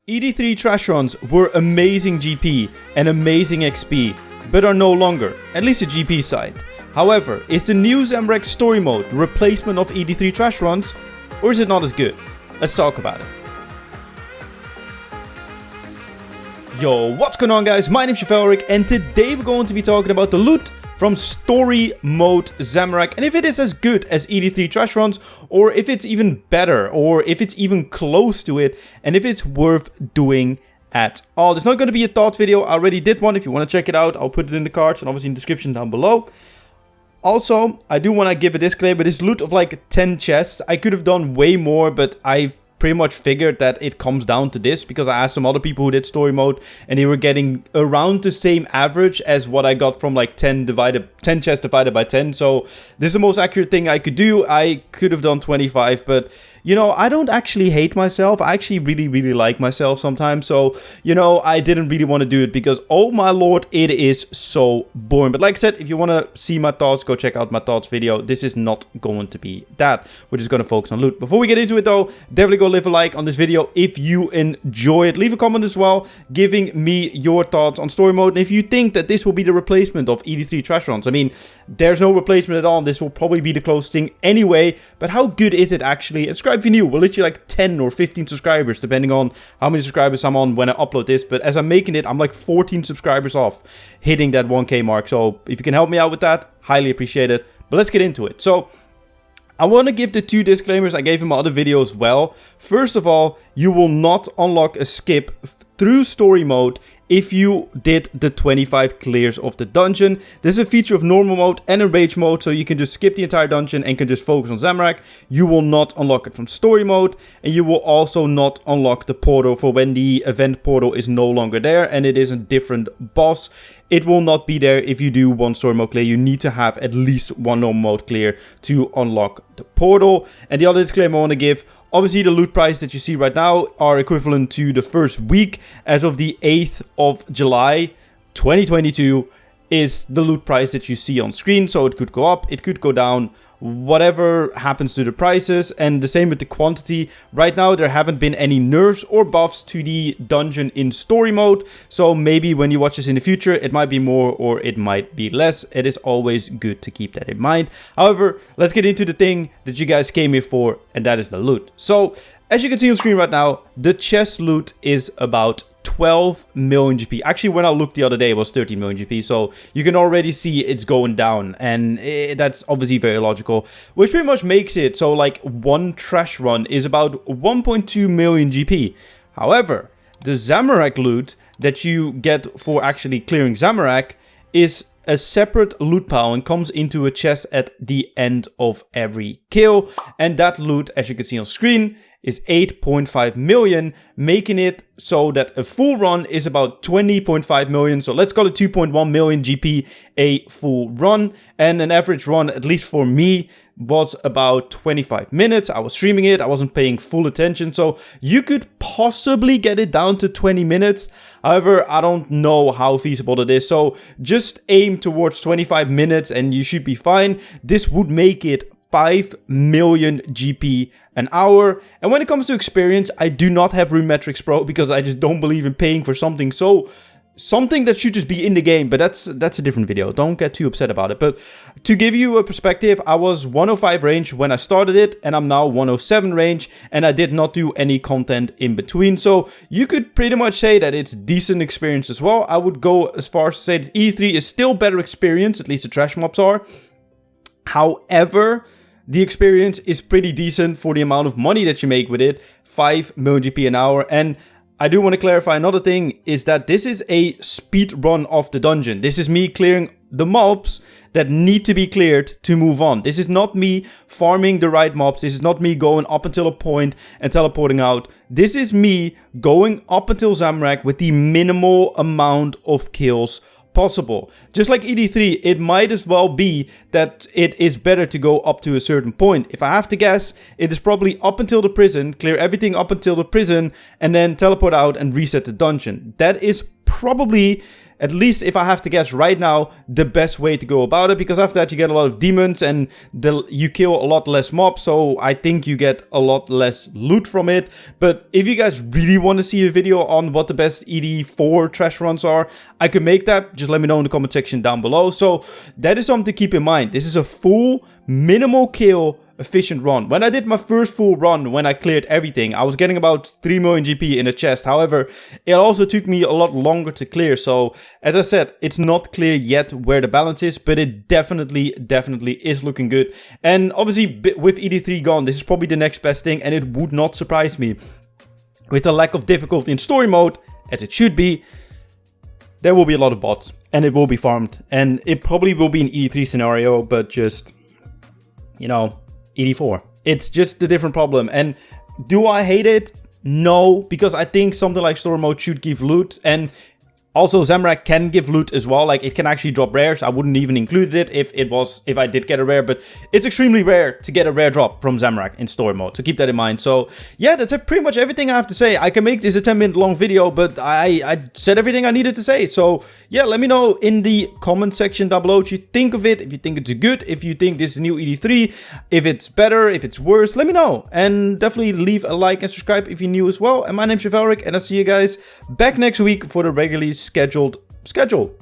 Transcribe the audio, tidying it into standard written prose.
ED3 trash runs were amazing GP and amazing XP, but are no longer, at least the GP side. However, is the new Zamorak story mode the replacement of ED3 trash runs, or is it not as good? Let's talk about it. Yo, what's going on guys? My name is Zamorak and today we're going to be talking about the loot from story mode Zamorak, and if it is as good as ED3 trash runs, or if it's even better, or if it's even close to it, and if it's worth doing at all. There's not going to be a thought video. I already did one. If you want to check it out, I'll put it in the cards and obviously in the description down below. Also, I do want to give a disclaimer. This loot of like 10 chests, I could have done way more, but I've pretty much figured that it comes down to this because I asked some other people who did story mode and they were getting around the same average as what I got from like 10 chests divided by 10. So this is the most accurate thing I could do. I could have done 25, but you know, I don't actually hate myself. I actually really like myself sometimes. So, you know, I didn't really want to do it because, oh my lord, it is so boring. But like I said, if you want to see my thoughts, go check out my thoughts video. This is not going to be that. We're just going to focus on loot. Before we get into it though, definitely go leave a like on this video if you enjoy it. Leave a comment as well, giving me your thoughts on story mode. And if you think that this will be the replacement of ED3 trash runs, I mean, there's no replacement at all. This will probably be the closest thing anyway. But how good is it actually? And subscribe if you're new. We're literally like 10 or 15 subscribers, depending on how many subscribers I'm on when I upload this. But as I'm making it, I'm like 14 subscribers off hitting that 1K mark. So if you can help me out with that, highly appreciate it. But let's get into it. So I want to give the two disclaimers I gave in my other video as well. First of all, you will not unlock a skip through story mode if you did the 25 clears of the dungeon. This is a feature of normal mode and in rage mode, so you can just skip the entire dungeon and can just focus on Zamorak. You will not unlock it from story mode, and you will also not unlock the portal for when the event portal is no longer there and it is a different boss. It will not be there if you do one story mode clear. You need to have at least one normal mode clear to unlock the portal. And the other disclaimer I want to give, obviously the loot price that you see right now are equivalent to the first week as of the 8th of July 2022 is the loot price that you see on screen. So it could go up, it could go down, whatever happens to the prices, and the same with the quantity. Right now there haven't been any nerfs or buffs to the dungeon in story mode, so maybe when you watch this in the future it might be more or it might be less. It is always good to keep that in mind. However, let's get into the thing that you guys came here for, and that is the loot. So as you can see on screen right now, the chest loot is about 12 million GP. Actually, when I looked the other day, it was 13 million GP. So you can already see it's going down. And that's obviously very logical. Which pretty much makes it so like one trash run is about 1.2 million GP. However, the Zamorak loot that you get for actually clearing Zamorak is a separate loot pile and comes into a chest at the end of every kill. And that loot, as you can see on screen, is 8.5 million, making it so that a full run is about 20.5 million. So let's call it 2.1 million GP a full run. And an average run, at least for me, was about 25 minutes. I was streaming it. I wasn't paying full attention. So you could possibly get it down to 20 minutes. However, I don't know how feasible it is. So just aim towards 25 minutes and you should be fine. This would make it 5 million GP an hour. And when it comes to experience, I do not have Rune Metrics Pro because I just don't believe in paying for something that should just be in the game. But that's a different video. Don't get too upset about it. But to give you a perspective, I was 105 range when I started it, and I'm now 107 range, and I did not do any content in between. So you could pretty much say that it's decent experience as well. I would go as far as to say that E3 is still better experience, at least the trash mobs are. However, the experience is pretty decent for the amount of money that you make with it, 5 million GP an hour. And I do want to clarify another thing, is that this is a speed run of the dungeon. This is me clearing the mobs that need to be cleared to move on. This is not me farming the right mobs. This is not me going up until a point and teleporting out. This is me going up until Zamorak with the minimal amount of kills possible. Just like ED3, it might as well be that it is better to go up to a certain point. If I have to guess, it is probably up until the prison, clear everything up until the prison, and then teleport out and reset the dungeon. That is probably at least if I have to guess right now, the best way to go about it. Because after that you get a lot of demons and you kill a lot less mobs. So I think you get a lot less loot from it. But if you guys really want to see a video on what the best ED4 trash runs are, I could make that. Just let me know in the comment section down below. So that is something to keep in mind. This is a full minimal kill efficient run. When I did my first full run, when I cleared everything, I was getting about 3 million GP in a chest. However, it also took me a lot longer to clear. So as I said, it's not clear yet where the balance is, but it definitely is looking good. And obviously with ED3 gone, this is probably the next best thing, and it would not surprise me. With the lack of difficulty in story mode, as it should be, there will be a lot of bots and it will be farmed, and it probably will be an ED3 scenario, but just, you know, ED4. It's just a different problem. And do I hate it? No, because I think something like story mode should give loot, and also Zamorak can give loot as well. Like, it can actually drop rares. I wouldn't even include it if I did get a rare, but it's extremely rare to get a rare drop from Zamorak in story mode, so keep that in mind. So yeah, that's pretty much everything I have to say. I can make this a 10-minute long video, but I said everything I needed to say. So yeah, let me know in the comment section down below what you think of it, if you think it's good, if you think this is new ED3, if it's better, if it's worse, let me know. And definitely leave a like and subscribe if you're new as well. And my name's Zamorak, and I'll see you guys back next week for the regularly scheduled schedule.